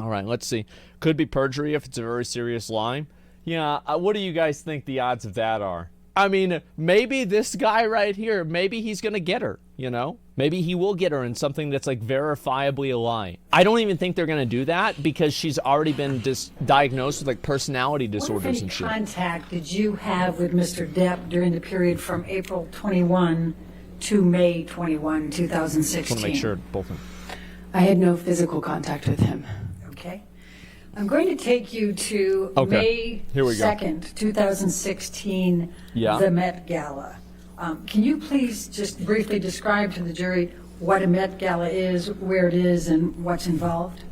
All right, let's see. Could be perjury if it's a very serious lie. Yeah, what do you guys think the odds of that are? I mean, maybe this guy right here, maybe he's going to get her, you know? Maybe he will get her in something that's like verifiably a lie. I don't even think they're going to do that because she's already been diagnosed with like personality disorders and shit. What contact did you have with Mr. Depp during the period from April 21 to May 21, 2016? I want to make sure both of them. I had no physical contact with him. Okay. I'm going to take you to May 2nd, 2016, the Met Gala. Can you please just briefly describe to the jury what a Met Gala is, where it is, and what's involved?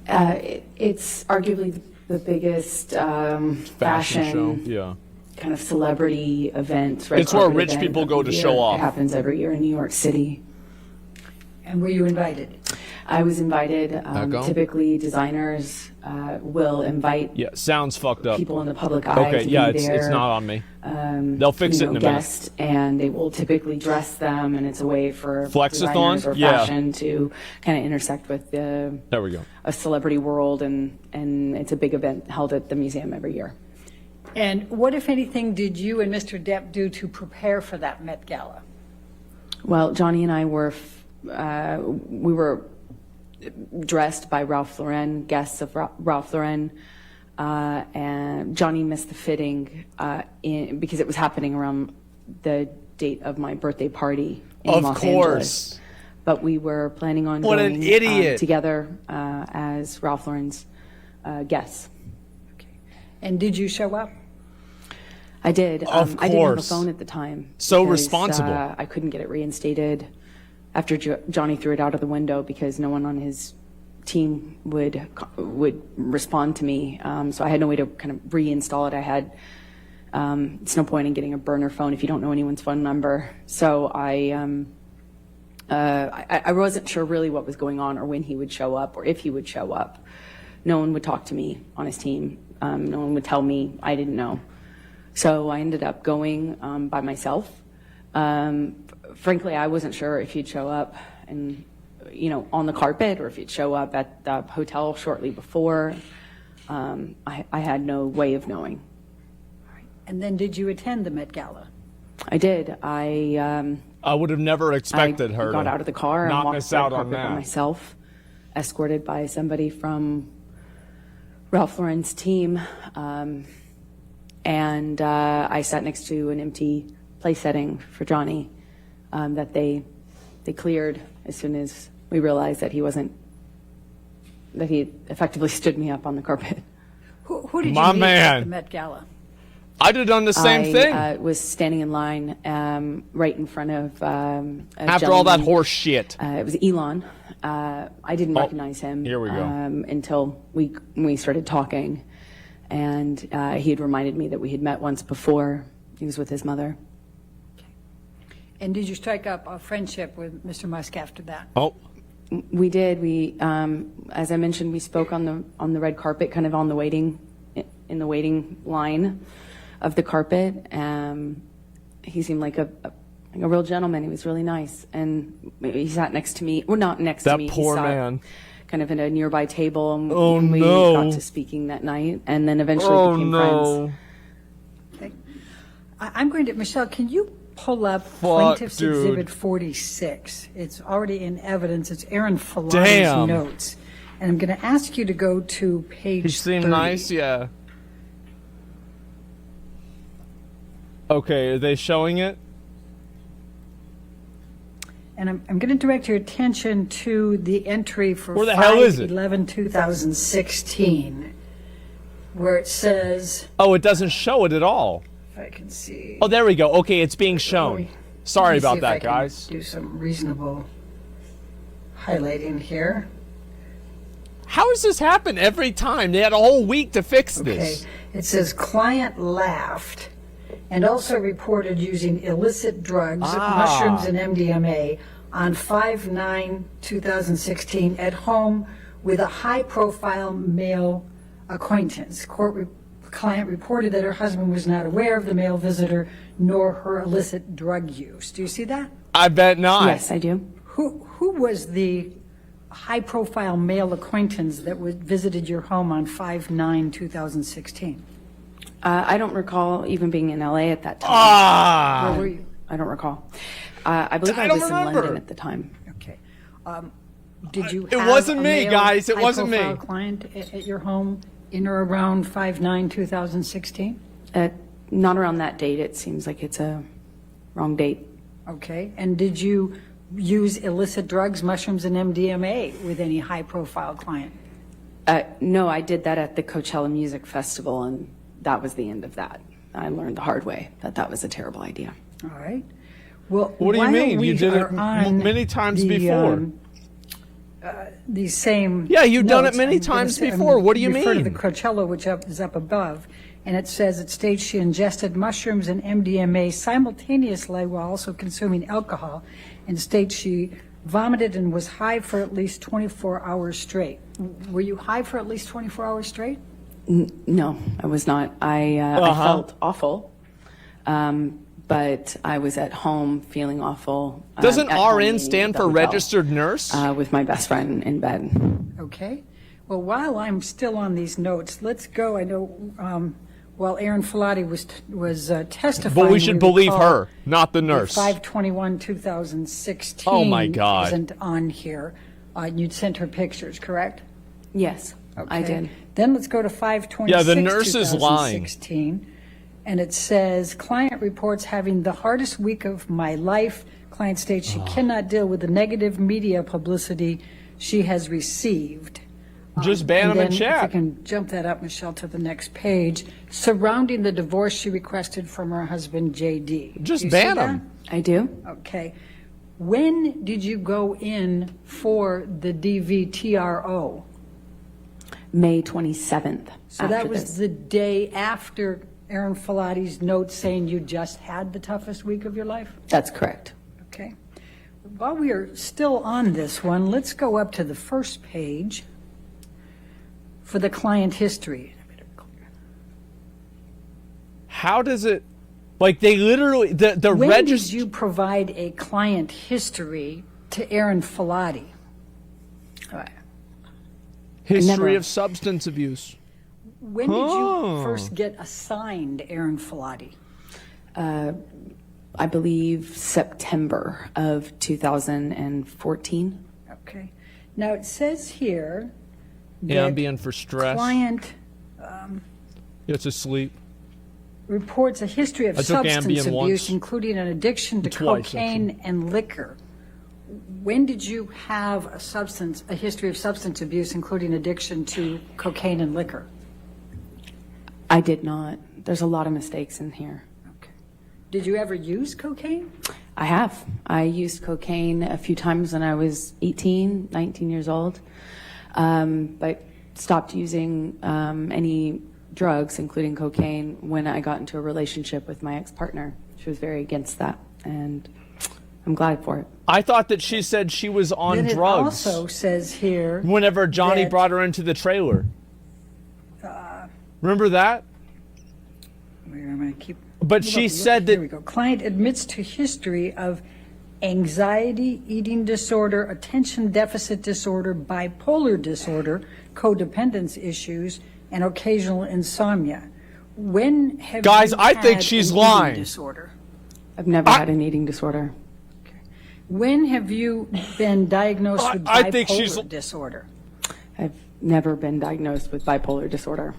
It's arguably the biggest fashion show. Kind of celebrity event. It's where rich people go to show off. It happens every year in New York City. And were you invited? I was invited. Typically, designers will invite sounds fucked up. people in the public eye. Okay, it's not on me. They'll fix it in a minute. And they will typically dress them, and it's a way for Flex-a-thon? designers or fashion to kind of intersect with the there we go. a celebrity world, and it's a big event held at the museum every year. And what, if anything, did you and Mr. Depp do to prepare for that Met Gala? Well, Johnny and I were we were dressed by Ralph Lauren, guests of Ralph Lauren, and Johnny missed the fitting because it was happening around the date of my birthday party in Los Angeles. But we were planning on going together as Ralph Lauren's guests. Okay. And did you show up? I did. Of course. I didn't have a phone at the time. So responsible. I couldn't get it reinstated after Johnny threw it out of the window because no one on his team would respond to me. So I had no way to kind of reinstall it. I had, it's no point in getting a burner phone if you don't know anyone's phone number. So I wasn't sure really what was going on or when he would show up or if he would show up. No one would talk to me on his team. No one would tell me. I didn't know. So I ended up going by myself. Frankly, I wasn't sure if he'd show up and, on the carpet or if he'd show up at the hotel shortly before. I had no way of knowing. And then did you attend the Met Gala? I did. I would have never expected her to got out of the car and walked miss out the on carpet that by myself, escorted by somebody from Ralph Lauren's team. And I sat next to an empty place setting for Johnny that they cleared as soon as we realized that he effectively stood me up on the carpet. Who did you meet at the Met Gala? I did on the same thing. I was standing in line right in front of after all that horse shit. It was Elon. I didn't recognize him. Here we go. Until we started talking. And he had reminded me that we had met once before. He was with his mother. Okay. And did you strike up a friendship with Mr. Musk after that? Oh, we did. We, as I mentioned, we spoke on the red carpet, kind of on the waiting line of the carpet. He seemed like a real gentleman. He was really nice, and he sat next to me. Well, not next to me. That poor man. Kind of at a nearby table, and we got to speaking that night, and then eventually became friends. Okay. I'm going to, Michelle, can you pull up Plaintiff's Exhibit 46? It's already in evidence. It's Aaron Falani's notes. And I'm going to ask you to go to page 30. He seemed nice, yeah. Okay, are they showing it? And I'm going to direct your attention to the entry for 5/11/2016, where it says... Oh, it doesn't show it at all. If I can see... Oh, there we go. Okay, it's being shown. Sorry about that, guys. Do some reasonable highlighting here. How does this happen every time? They had a whole week to fix this. Okay, it says client laughed and also reported using illicit drugs, mushrooms and MDMA, on 5/9/2016 at home with a high-profile male acquaintance. Client reported that her husband was not aware of the male visitor nor her illicit drug use. Do you see that? I bet not. Yes, I do. Who was the high-profile male acquaintance that visited your home on 5/9/2016? I don't recall even being in LA at that time. Where were you? I don't recall. I believe I was in London at the time. Okay. Did you It have wasn't a me, male guys. It wasn't me. high-profile client at your home in or around 5/9/2016? Not around that date. It seems like it's a wrong date. Okay. And did you use illicit drugs, mushrooms, and MDMA with any high-profile client? No, I did that at the Coachella Music Festival, and that was the end of that. I learned the hard way that that was a terrible idea. All right. Well, What do you while mean? we You did it are on many times the, before. The same. Yeah, you've done it notes, many I'm gonna times say- before. What do you refer to the mean? Coachella, which is up above, and it says it states she ingested mushrooms and MDMA simultaneously while also consuming alcohol, and states she vomited and was high for at least 24 hours straight. Were you high for at least 24 hours straight? No, I was not. I felt awful, but I was at home feeling awful. Doesn't at home, RN meaning stand the for hotel, registered nurse? with my best friend in bed. Okay. Well, while I'm still on these notes, let's go. I know while Aaron Filati was testifying. But we should believe recall her, not the nurse. 5/21/2016. Oh, my God. Isn't on here. You'd sent her pictures, correct? Yes, I did. Then let's go to 5/26/2016. Yeah, the nurse is lying. And it says, client reports having the hardest week of my life. Client states she cannot deal with the negative media publicity she has received. Just ban them in If you chat. can jump that up, Michelle, to the next page. Surrounding the divorce she requested from her husband, J.D. Just Do you see ban that? 'em. I do. Okay. When did you go in for the DVTRO? May 27th. So that after was this. the day after Aaron Filati's note saying you just had the toughest week of your life? That's correct. Okay. While we are still on this one, let's go up to the first page for the client history. How does it, like they literally, the When did register. you provide a client history to Aaron Filati? History Never. of substance abuse. When did Oh. you first get assigned Aaron Filati? I believe September of 2014. Okay. Now it says here that Ambien for stress. client It's asleep. reports a history of I took substance Ambien abuse, once. including an addiction to Twice, cocaine and liquor. When did you have a history of substance abuse, including addiction to cocaine and liquor? I did not. There's a lot of mistakes in here. Okay. Did you ever use cocaine? I have. I used cocaine a few times when I was 18, 19 years old, but stopped using any drugs, including cocaine, when I got into a relationship with my ex-partner. She was very against that, and I'm glad for it. I thought that she said she was on Then drugs it also says here. whenever Johnny that- brought her into the trailer. Remember that? Wait, I'm going to keep. But she said Here we that. go. Client admits to history of anxiety, eating disorder, attention deficit disorder, bipolar disorder, codependence issues, and occasional insomnia. When have Guys, you I think had she's an eating lying. disorder? I've never had an eating disorder. When have you been diagnosed with I think she's- bipolar disorder? I've never been diagnosed with bipolar disorder.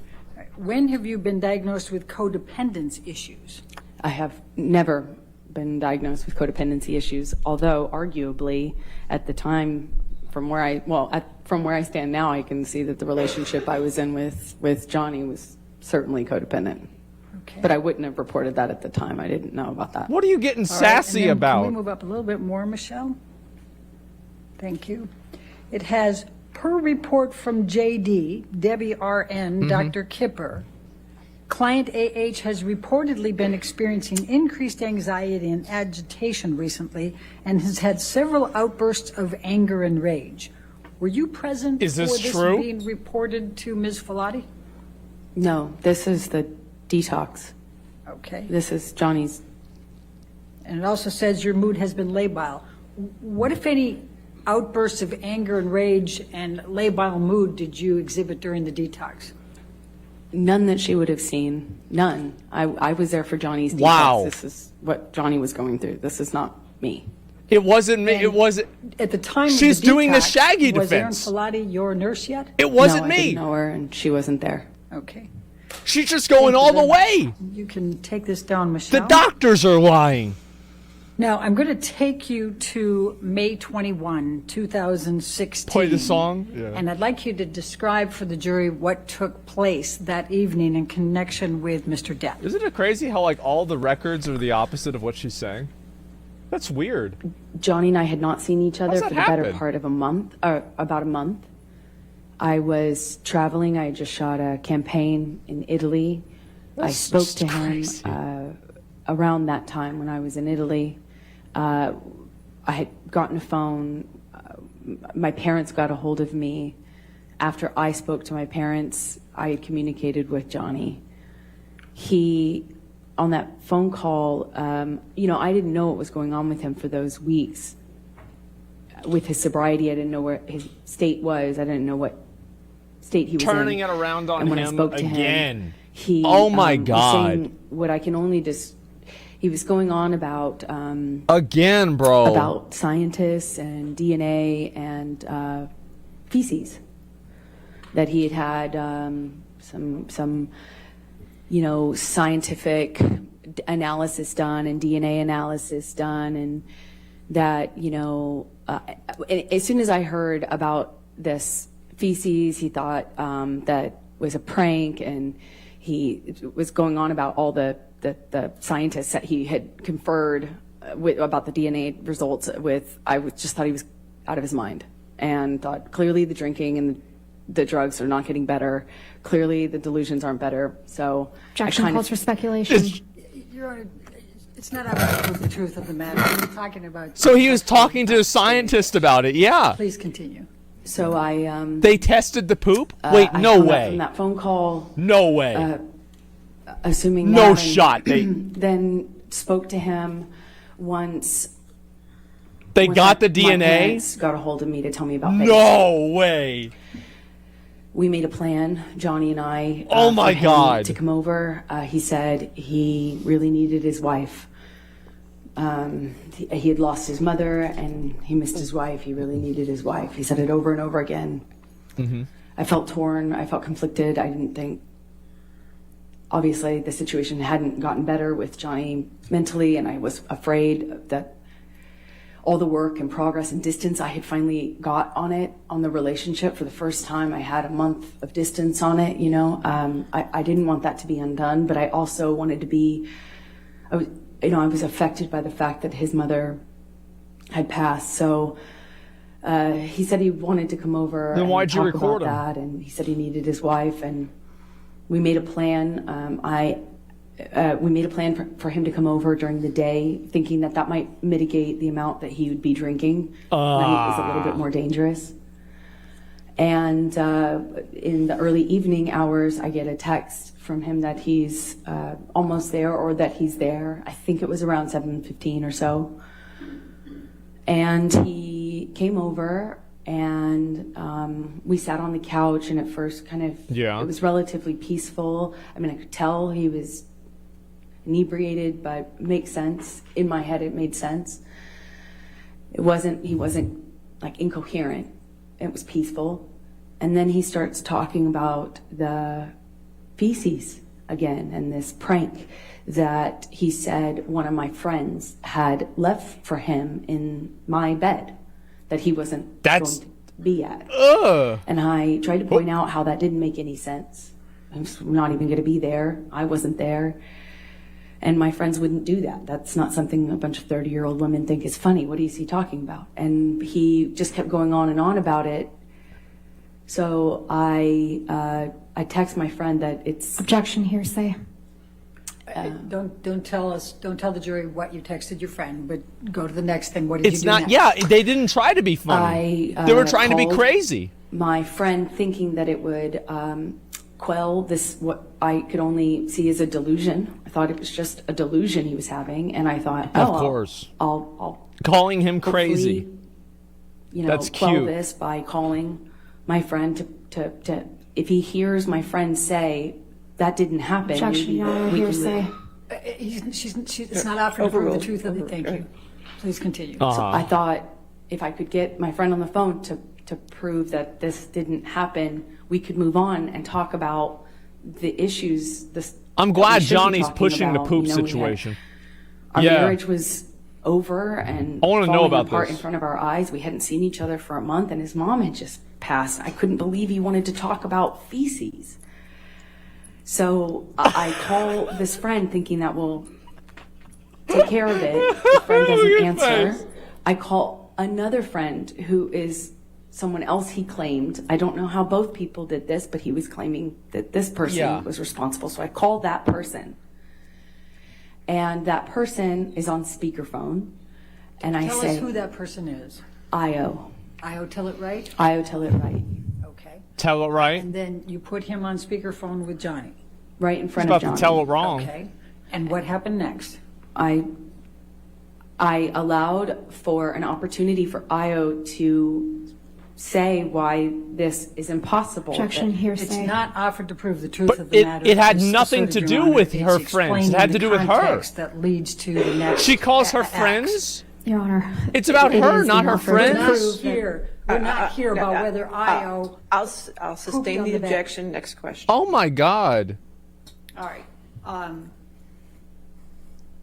When have you been diagnosed with codependence issues? I have never been diagnosed with codependency issues, although arguably at the time, from where I stand now, I can see that the relationship I was in with Johnny was certainly codependent. Okay. But I wouldn't have reported that at the time. I didn't know about that. What are you getting All right, and sassy then about? Can we move up a little bit more, Michelle? Thank you. It has, per report from JD, Debbie RN, Dr. Kipper, client AH has reportedly been experiencing increased anxiety and agitation recently and has had several outbursts of anger and rage. Were you present Is this for this true? being reported to Ms. Filati? No, this is the detox. Okay. This is Johnny's. And it also says your mood has been labile. What, if any, outbursts of anger and rage and labile mood did you exhibit during the detox? None that she would have seen. None. I was there for Johnny's detox. Wow. This is what Johnny was going through. This is not me. It wasn't me. And it wasn't. At the time She's of the doing the detox, Shaggy was defense. Erin Filati your nurse yet? It wasn't No, I me. didn't know her, and she wasn't there. Okay. She's just going Thank you all the very way. much. You can take this down, The Michelle. doctors are lying. Now, I'm going to take you to May 21, 2016. Play the song? Yeah. And I'd like you to describe for the jury what took place that evening in connection with Mr. Depp. Isn't it crazy how like all the records are the opposite of what she's saying? That's weird. Johnny and I had not seen each other How's for that the better happen? part of a month, about a month. I was traveling. I had just shot a campaign in Italy. I That's spoke just to him crazy. around that time when I was in Italy. I had gotten a phone. My parents got a hold of me. After I spoke to my parents, I had communicated with Johnny. He, on that phone call, you know, I didn't know what was going on with him for those weeks. With his sobriety, I didn't know where his state was. I didn't know what state he was in. Turning it around on And when I him spoke to him, again. he Oh my was God. saying what I can only just. He was going on about Again, bro. about scientists and DNA and feces, that he had some you know, scientific analysis done and DNA analysis done, and that, you know, as soon as I heard about this feces, he thought that was a prank, and he was going on about all the scientists that he had conferred about the DNA results with. Just thought he was out of his mind, and thought clearly the drinking and the drugs are not getting better. Clearly the delusions aren't better. So Objection calls for speculation. Your Honor, it's not about the truth of the matter. We're talking about. So he was talking to a scientist about it. Yeah. Please continue. So I They tested the poop? Wait, I no hung up way. from that phone call, No way. assuming No that, and shot. then spoke to him once. They once got the my DNA? parents got a hold of me to tell me about Vegas. No way. We made a plan, Johnny and I. Oh my for him God. To come over. He said he really needed his wife. He had lost his mother and he missed his wife. He really needed his wife. He said it over and over again. Mm-hmm. I felt torn. I felt conflicted. I didn't think. Obviously, the situation hadn't gotten better with Johnny mentally, and I was afraid that all the work and progress and distance I had finally got on the relationship for the first time. I had a month of distance on it, you know. I didn't want that to be undone, but I also wanted to be, I was affected by the fact that his mother had passed. So he said he wanted to come over Then and why'd you talk record about him? that, and he said he needed his wife, and we made a plan. We made a plan for him to come over during the day, thinking that might mitigate the amount that he would be drinking. Night is a little bit more dangerous. And in the early evening hours, I get a text from him that he's almost there, or that he's there. I think it was around 7:15 or so. And he came over, and we sat on the couch, and at first it was relatively peaceful. I mean, I could tell he was inebriated, but it makes sense. In my head, it made sense. He wasn't like incoherent. It was peaceful. And then he starts talking about the feces again, and this prank that he said one of my friends had left for him in my bed that he wasn't going to be at. And I tried to point out how that didn't make any sense. I'm not even going to be there. I wasn't there. And my friends wouldn't do that. That's not something a bunch of 30-year-old women think is funny. What is he talking about? And he just kept going on and on about it. So I text my friend that it's... Objection, hearsay. Don't tell the jury what you texted your friend, but go to the next thing. What did you do It's not, next? yeah, they didn't try to be funny. They were trying to be crazy. My friend, thinking that it would quell this, what I could only see as a delusion. I thought it was just a delusion he was having, and I thought, Of course. I'll Calling him hopefully crazy. That's quell cute. this by calling my friend to if he hears my friend say that didn't happen. Objection, Your Honor, hearsay. It's not offered to prove the truth of it. Thank you. Please continue. So I thought if I could get my friend on the phone to prove that this didn't happen, we could move on and talk about the issues. I'm glad Johnny's pushing the poop situation. Our marriage was over and I want to know about apart this in front of our eyes. We hadn't seen each other for a month, and his mom had just passed. I couldn't believe he wanted to talk about feces. So I call this friend thinking that we'll take care of it. The friend doesn't answer. I call another friend who is someone else he claimed. I don't know how both people did this, but he was claiming that this person was responsible. So I called that person. And that person is on speakerphone. And I say, Tell us who that person is. Io. Io, tell it right? Io, tell it right. Okay. Tell it right. And then you put him on speakerphone with Johnny. Right in front He's of Johnny. about to tell it wrong. Okay. And what happened next? I allowed for an opportunity for Io to say why this is impossible. Objection, It's hearsay. not offered to prove the truth But of the matter. it had It's nothing asserted, to Your do Honor. with her It's friends. explained It had in to the do with her. context that leads to the next. She calls her acts. friends. Your Honor. It's about it her, is not her enough for We're the not friends. here. We're not here about whether Io. I'll Pooped sustain on the the bed. objection. Next question. Oh my God. All right.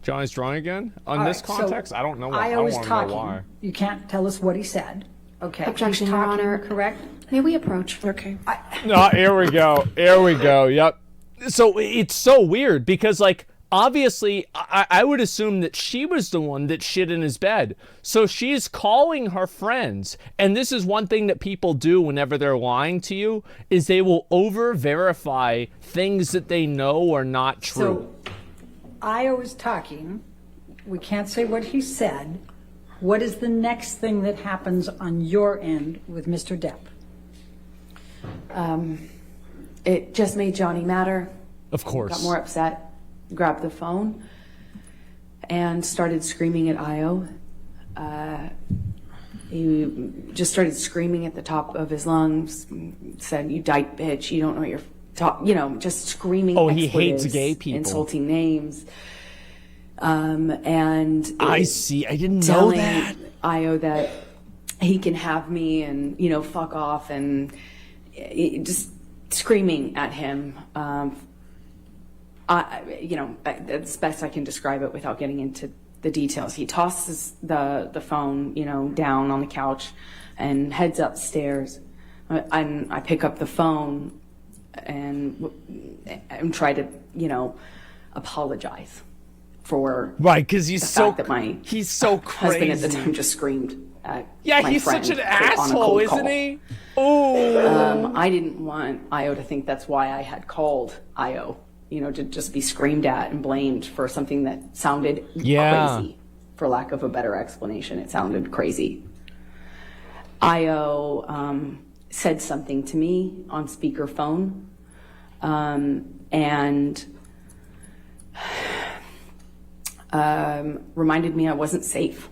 Johnny's drawing again? On All this right, so context? I don't know. I Io don't is want to know talking. why. You can't tell us what he said. Okay. Objection, He's Your talking, Honor. correct? May we approach? Okay. No, here we go. Here we go. Yep. So it's so weird because, like, obviously, I would assume that she was the one that shit in his bed. So she's calling her friends. And this is one thing that people do whenever they're lying to you, is they will over-verify things that they know are not true. So Io is talking. We can't say what he said. What is the next thing that happens on your end with Mr. Depp? It just made Johnny madder. Of course. Got more upset, grabbed the phone, and started screaming at Io. He just started screaming at the top of his lungs, said, "You dyke bitch, you don't know what you're talking," just screaming. Oh, he hates expletives, gay people. insulting names. And I see. I didn't know telling that. Io that he can have me and, fuck off, and just screaming at him. That's best I can describe it without getting into the details. He tosses the phone, down on the couch and heads upstairs. And I pick up the phone and try to, apologize for Right, because he's the so fact that my he's so crazy. husband at the time just screamed at Yeah, my he's friend such an on a asshole, cold isn't call. he? Oh. I didn't want Io to think that's why I had called Io, to just be screamed at and blamed for something that sounded crazy, for lack of a better explanation. It sounded crazy. Io said something to me on speakerphone, and reminded me I wasn't safe.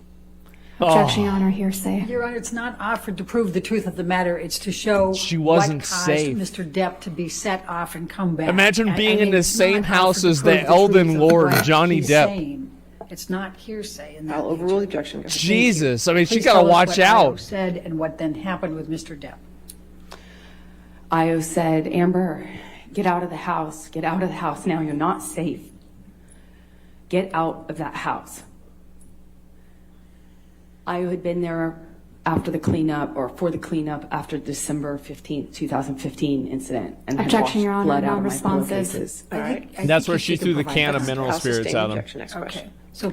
Objection, Your Honor, hearsay. Your Honor, it's not offered to prove the truth of the matter. It's to show She wasn't what caused safe. Mr. Depp to be set off and come back. Imagine being in the it's same not house offered to as prove the truth Elden of Lord, what Johnny he's Depp. saying. It's not hearsay. In that I'll overrule the nature. objection. Go ahead. Jesus. I mean, she Please got to tell us watch what Io out. said and what then happened with Mr. Depp. Io said, "Amber, get out of the house. Get out of the house now. You're not safe. Get out of that house." Io had been there after the cleanup, or for the cleanup after December 15th, 2015 incident, and had Objection, washed Your Honor, blood out of my non-responsive. pillowcases. All right. I That's think where you she can threw the provide can that. of mineral I'll spirits sustain at the him. objection. Next question. Okay, so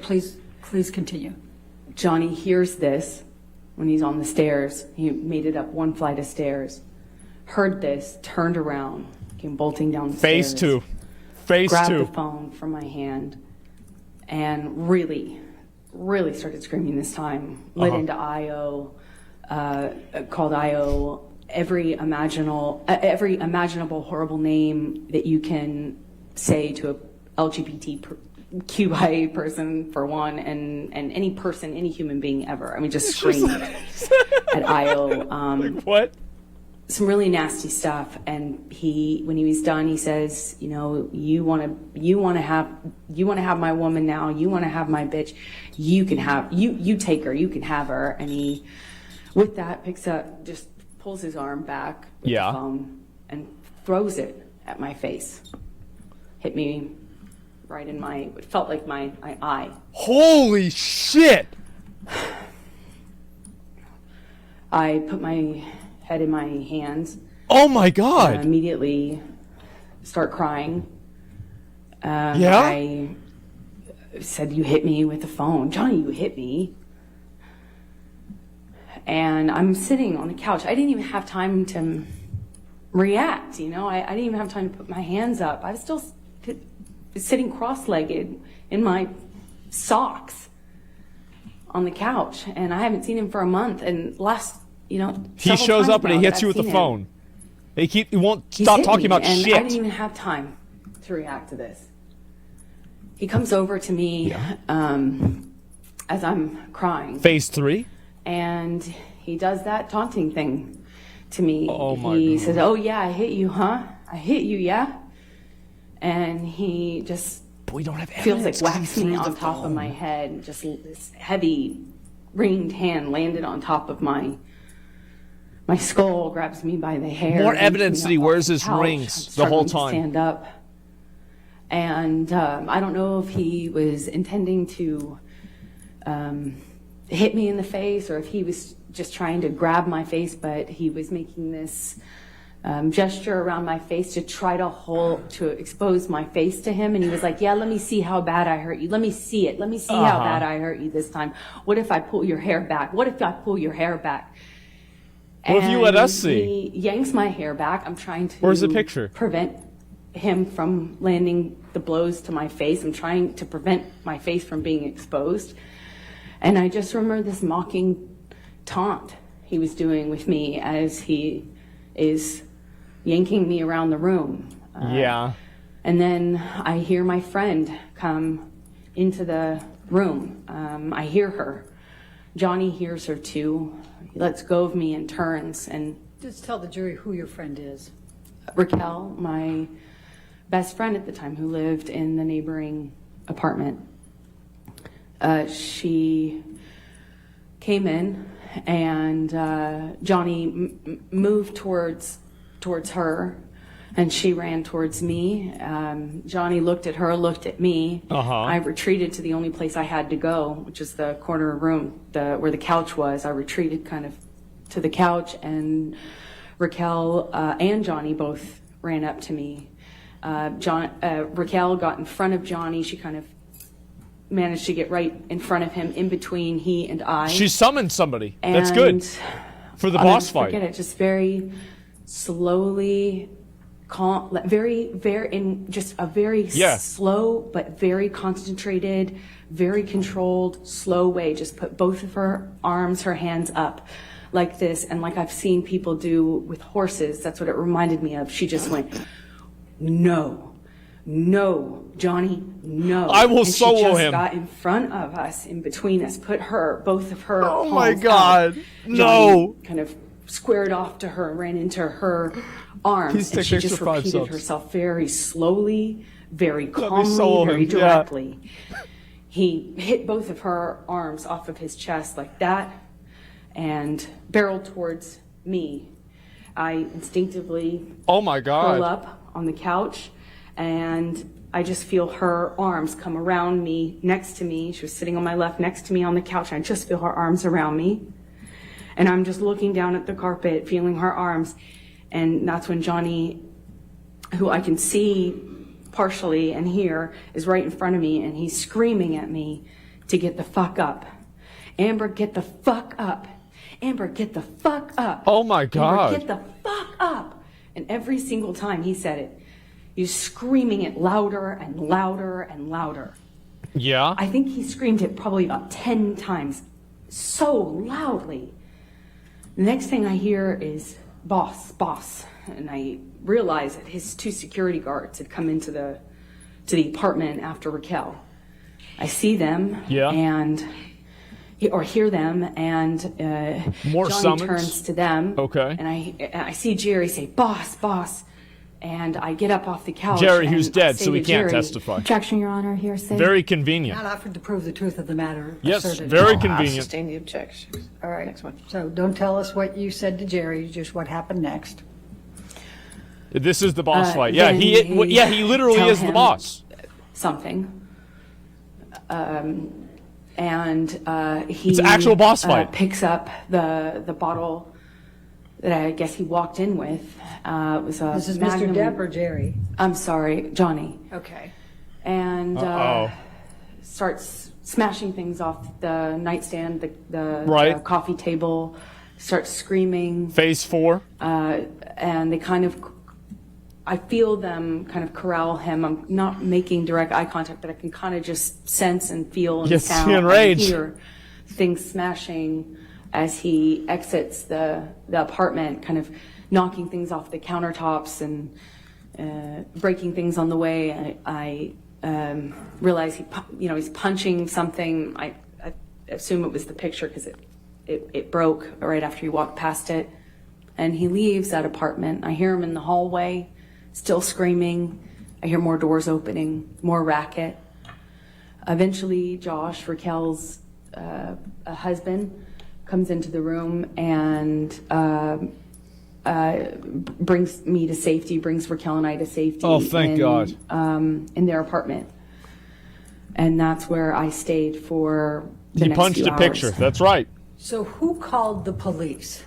please continue. Johnny hears this when he's on the stairs. He made it up one flight of stairs, heard this, turned around, came bolting down the Phase stairs. two. Phase Grabbed two. the phone from my hand and really started screaming this time. Lit into Io, called Io every imaginable horrible name that you can say to a LGBT QIA person for one, and any person, any human being ever. I mean, just screamed at IO. What? Some really nasty stuff. And when he was done, he says, you know, you want to have my woman now. You want to have my bitch. You can have, you take her, you can have her. And he, with that, picks up, just pulls his arm back with the phone and throws it at my face. Hit me right in it felt like my eye. Holy shit! I put my head in my hands. Oh my God! Immediately start crying. I said, you hit me with the phone. Johnny, you hit me. And I'm sitting on the couch. I didn't even have time to react, you know? I didn't even have time to put my hands up. I was still sitting cross-legged in my socks on the couch, and I haven't seen him for a month. And he shows up and he hits you with the phone. He won't stop talking about shit. I didn't even have time to react to this. He comes over to me as I'm crying. Phase 3? And he does that taunting thing to me. Oh my He God. says, oh yeah, I hit you, huh? I hit you, yeah? And he just But we don't have feels evidence like 'cause he whacks me threw on the top of phone. my head. Just this heavy ringed hand landed on top of my skull, grabs me by the hair. More yanks evidence me that he up wears off his the couch. rings I'm the whole struggling to time. Stand up. And I don't know if he was intending to hit me in the face or if he was just trying to grab my face, but he was making this gesture around my face to try to expose my face to him. And he was like, yeah, let me see how bad I hurt you. Let me see it. Let me see how bad I hurt you this time. What if I pull your hair back? What if I pull your hair back? What if you let us see? He yanks my hair back. I'm trying to Where's the picture? prevent him from landing the blows to my face. I'm trying to prevent my face from being exposed. And I just remember this mocking taunt he was doing with me as he is yanking me around the room. And then I hear my friend come into the room. I hear her. Johnny hears her too. He lets go of me and turns. And Just tell the jury who your friend is. Raquel, my best friend at the time, who lived in the neighboring apartment, she came in, and Johnny moved towards her, and she ran towards me. Johnny looked at her, looked at me. I retreated to the only place I had to go, which is the corner room where the couch was. I retreated kind of to the couch, and Raquel and Johnny both ran up to me. Raquel got in front of Johnny. She kind of managed to get right in front of him, in between he and I. She summoned somebody. That's good. For the boss fight. Forget it. Just very slowly, calm, very, in just a very slow but very concentrated, very controlled, slow way. Just put both of her arms, her hands up like this, and like I've seen people do with horses. That's what it reminded me of. She just went, no, Johnny, no. I will and solo she just him. Got in front of us, in between us, put both of her. Oh my palms God, out. no. Johnny kind of squared off to her, ran into her arms, Please and take she extra just 5 repeated subs. herself very slowly, very Let me calmly, solo very him, yeah. directly. He hit both of her arms off of his chest like that and barreled towards me. I instinctively Oh my God. curl up on the couch, and I just feel her arms come around me, next to me. She was sitting on my left next to me on the couch, and I just feel her arms around me. And I'm just looking down at the carpet, feeling her arms. And that's when Johnny, who I can see partially and hear, is right in front of me, and he's screaming at me to get the fuck up. Amber, get the fuck up. Amber, get the fuck up. Oh my God. Amber, get the fuck up. And every single time he said it, he was screaming it louder and louder and louder. Yeah? I think he screamed it probably about 10 times, so loudly. The next thing I hear is, boss. And I realize that his 2 security guards had come into the apartment after Raquel. I see them and or hear them, and more Johnny summons. turns to them. Okay. And I see Jerry say, "Boss, boss," and I get up off the couch. Jerry, and who's I dead, say so he to can't Jerry, testify. Objection, Your Honor. Hearsay. Very convenient. Not offered to prove the truth of the matter. Yes, asserted. very I'll convenient. sustain the objection. All right. Next one. So don't tell us what you said to Jerry, just what happened next. This is the boss fight. Yeah, then he literally tell is the him boss. Something. And he It's an actual boss fight. Picks up the bottle that I guess he walked in with. It was a This is Magnum. Mr. Depp or Jerry? I'm sorry, Johnny. Okay. And starts smashing things off the nightstand, the coffee table, starts screaming. Phase 4. And they kind of, I feel them kind of corral him. I'm not making direct eye contact, but I can kind of just sense and feel and Yes, sound enraged. and hear things smashing as he exits the apartment, kind of knocking things off the countertops and breaking things on the way. I realize he's punching something. I assume it was the picture because it broke right after he walked past it. And he leaves that apartment. I hear him in the hallway, still screaming. I hear more doors opening, more racket. Eventually, Josh, Raquel's husband, comes into the room and brings me to safety, brings Raquel and I to safety. Oh, thank God. In their apartment. And that's where I stayed for the He next punched few a hours. picture. That's right. So who called the police?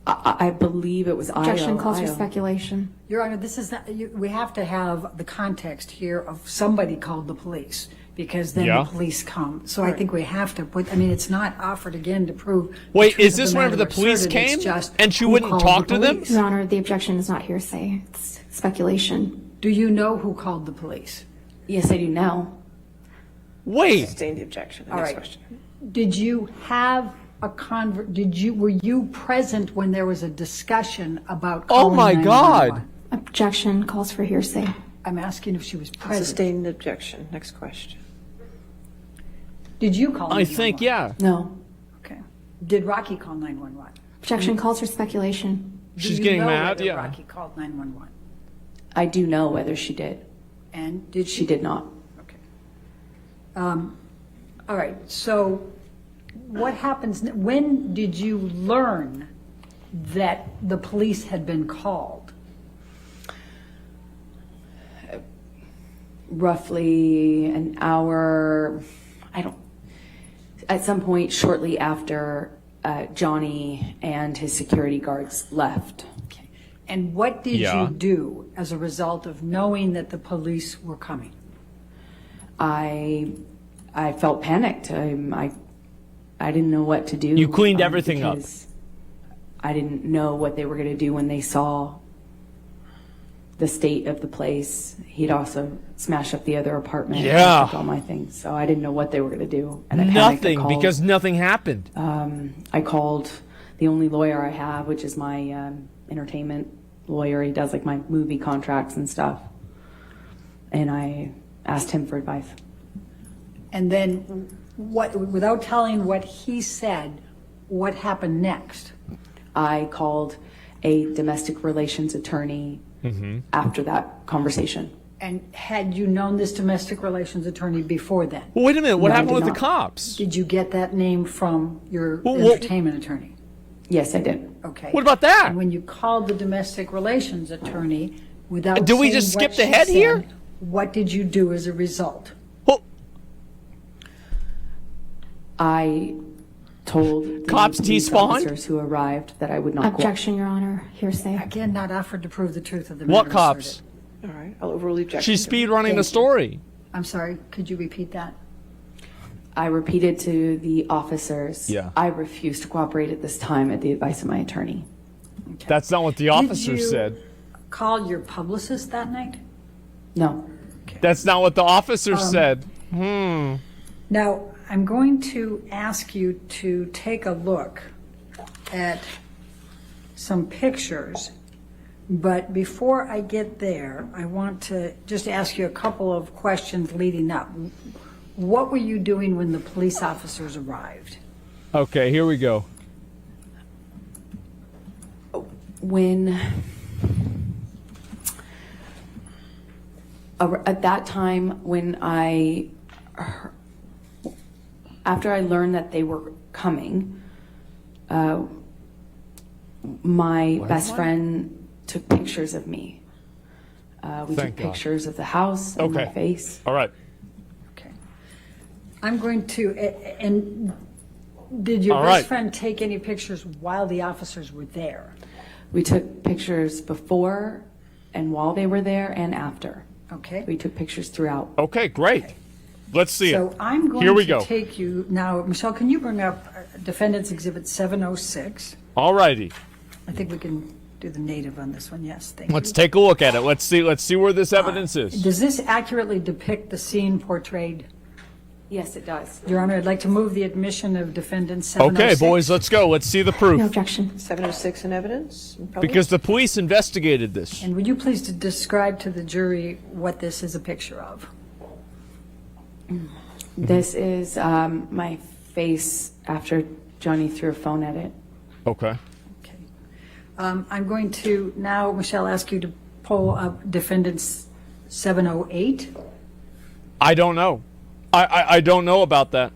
I believe it was Objection calls for Io. speculation. Your Honor, this is not, we have to have the context here of somebody called the police, because then Yeah. the police come. So I think we have to put, I mean, it's not offered again to prove. the Wait, truth is of this the whenever matter the police asserted. It's came just and she who wouldn't called talk the to them? police. Your Honor, the objection is not hearsay. It's speculation. Do you know who called the police? Yes, I do now. Wait. Sustain the objection. All Next right. question. Did you have a were you present when there was a discussion about Oh calling my 911? God. Objection calls for hearsay. I'm asking if she was I'll present. sustain the objection. Next question. Did you call 911? I think, yeah. No. Okay. Did Rocky call 911? Objection calls for speculation. Do She's you getting know mad, whether yeah. Rocky called 911. I do know whether she did. And did She did not. Okay. All right. So what happens, when did you learn that the police had been called? Roughly an hour, at some point shortly after Johnny and his security guards left. Okay. And what did Yeah. you do as a result of knowing that the police were coming? I felt panicked. I didn't know what to do. You cleaned everything up. because I didn't know what they were going to do when they saw the state of the place. He'd also smashed up the other apartment. Yeah. And took all my things. So I didn't know what they were going to do. And I panicked. I Nothing, called. because nothing happened. I called the only lawyer I have, which is my entertainment lawyer. He does like my movie contracts and stuff. And I asked him for advice. And then without telling what he said, what happened next? I called a domestic relations attorney after that conversation. And had you known this domestic relations attorney before then? Well, wait a minute. What No, I happened did with the not. cops? Did you get that name from your Well, entertainment attorney? Yes, I did. Okay. What about that? And when you called the domestic relations attorney, without Did we saying just skip what she ahead said, here? what did you do as a result? Well, I told the Cops police T-spawned? officers who arrived that I would not Objection, Your Honor. Hearsay. Again, not offered to prove the truth of the matter what cops? asserted. All right. I'll overrule the objection. She's speed running the Thank you. story. I'm sorry, could you repeat that? I repeated to the officers, Yeah. I refuse to cooperate at this time at the advice of my attorney. That's not what the officer Did you said. call your publicist that night? No. That's not what the officer said. Now, I'm going to ask you to take a look at some pictures But before I get there, I want to just ask you a couple of questions leading up. What were you doing when the police officers arrived? Okay, here we go. At that time, after I learned that they were coming, my best friend took pictures of me. We took pictures of the house and my face. All right. Okay. I'm going to, and did your best friend take any pictures while the officers were there? We took pictures before and while they were there and after. Okay. We took pictures throughout. Okay, great. Okay. Let's see it. So I'm going to take you now. Michelle, can you bring up Defendant's Exhibit 706? All righty. I think we can do the native on this one. Yes, thank you. Let's take a look at it. Let's see where this evidence is. Does this accurately depict the scene portrayed? Yes, it does. Your Honor, I'd like to move the admission of Defendant 706. Okay, boys, let's go. Let's see the proof. No objection. 706 in evidence? Because the police investigated this. And would you please describe to the jury what this is a picture of? This is my face after Johnny threw a phone at it. Okay. Okay. I'm going to now, Michelle, ask you to pull up Defendant's 708. I don't know. I don't know about that.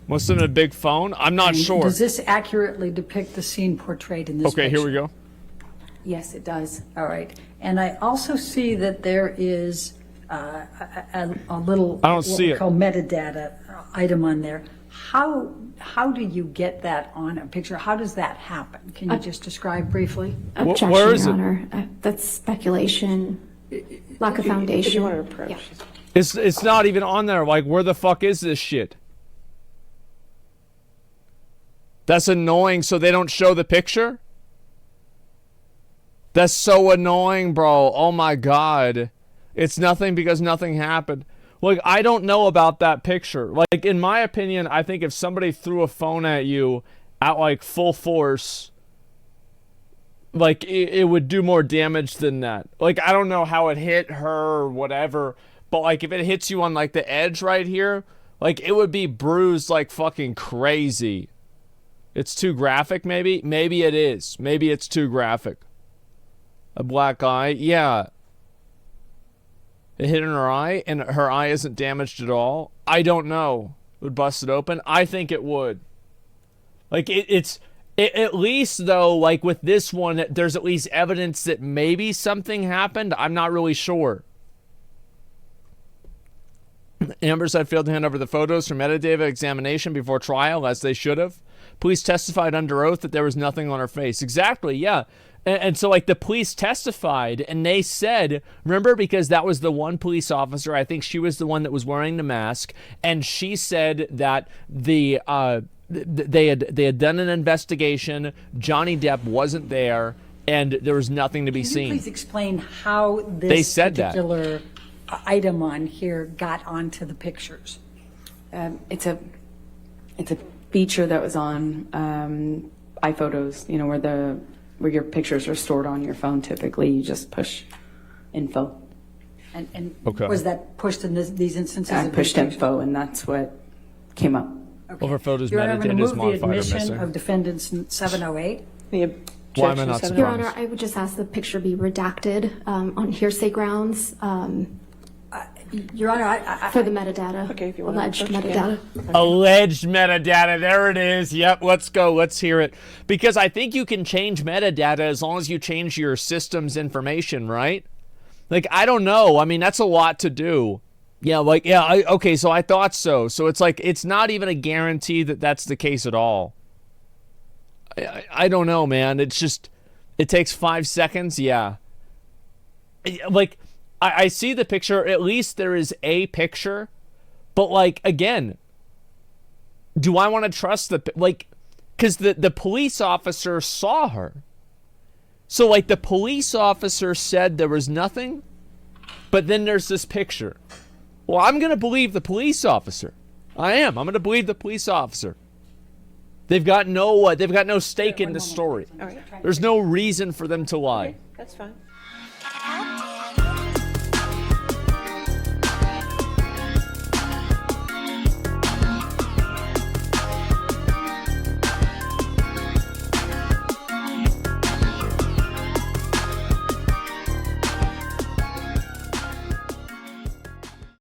Must have been a big phone. I'm not sure. Does this accurately depict the scene portrayed in this picture? Okay, here we go. Yes, it does. All right. And I also see that there is a little I don't see it. Called metadata item on there. How do you get that on a picture? How does that happen? Can you just describe briefly? Objection, where is Your it? Honor. That's speculation, lack of foundation. If you want to approach. Yeah. It's not even on there. Like, where the fuck is this shit? That's annoying. So they don't show the picture? That's so annoying, bro. Oh my God. It's nothing because nothing happened. Like, I don't know about that picture. Like, in my opinion, I think if somebody threw a phone at you at like full force, like it would do more damage than that. Like, I don't know how it hit her or whatever, but like if it hits you on like the edge right here, like it would be bruised like fucking crazy. It's too graphic, maybe? Maybe it is. Maybe it's too graphic. A black eye? Yeah. It hit in her eye, and her eye isn't damaged at all? I don't know. Would bust it open? I think it would. Like, it's at least, though, like with this one, there's at least evidence that maybe something happened. I'm not really sure. Amber said failed to hand over the photos for metadata examination before trial, as they should have. Police testified under oath that there was nothing on her face. Exactly, yeah. And so, like, the police testified, and they said, remember, because that was the one police officer, I think she was the one that was wearing the mask, and she said that they had done an investigation, Johnny Depp wasn't there, and there was nothing to be seen. Can you please explain how this particular item on here got onto the pictures? It's a feature that was on iPhotos, you know, where your pictures are stored on your phone. Typically, you just push info. And okay. Was that pushed in these instances? I pushed info, and that's what came up. Okay. Over photos Your Honor, I'm going metadata is to move the modified or admission missing. of Defendant's 708. The Why am I not objection, surprised? Your Honor, I would just ask the picture be redacted on hearsay grounds Your Honor, for the metadata. Okay, if you want to alleged approach metadata. again. Alleged metadata. There it is. Yep, let's go. Let's hear it. Because I think you can change metadata as long as you change your system's information, right? Like, I don't know. I mean, that's a lot to do. Yeah, like, yeah, okay, so I thought so. So it's like, it's not even a guarantee that that's the case at all. I don't know, man. It's just, it takes 5 seconds. Yeah. Like, I see the picture. At least there is a picture. But, like, again, do I want to trust like, because the police officer saw her. So, like, the police officer said there was nothing, but then there's this picture. Well, I'm going to believe the police officer. I am. I'm going to believe the police officer. They've got no stake in the story. All right. There's no reason for them to lie. That's fine.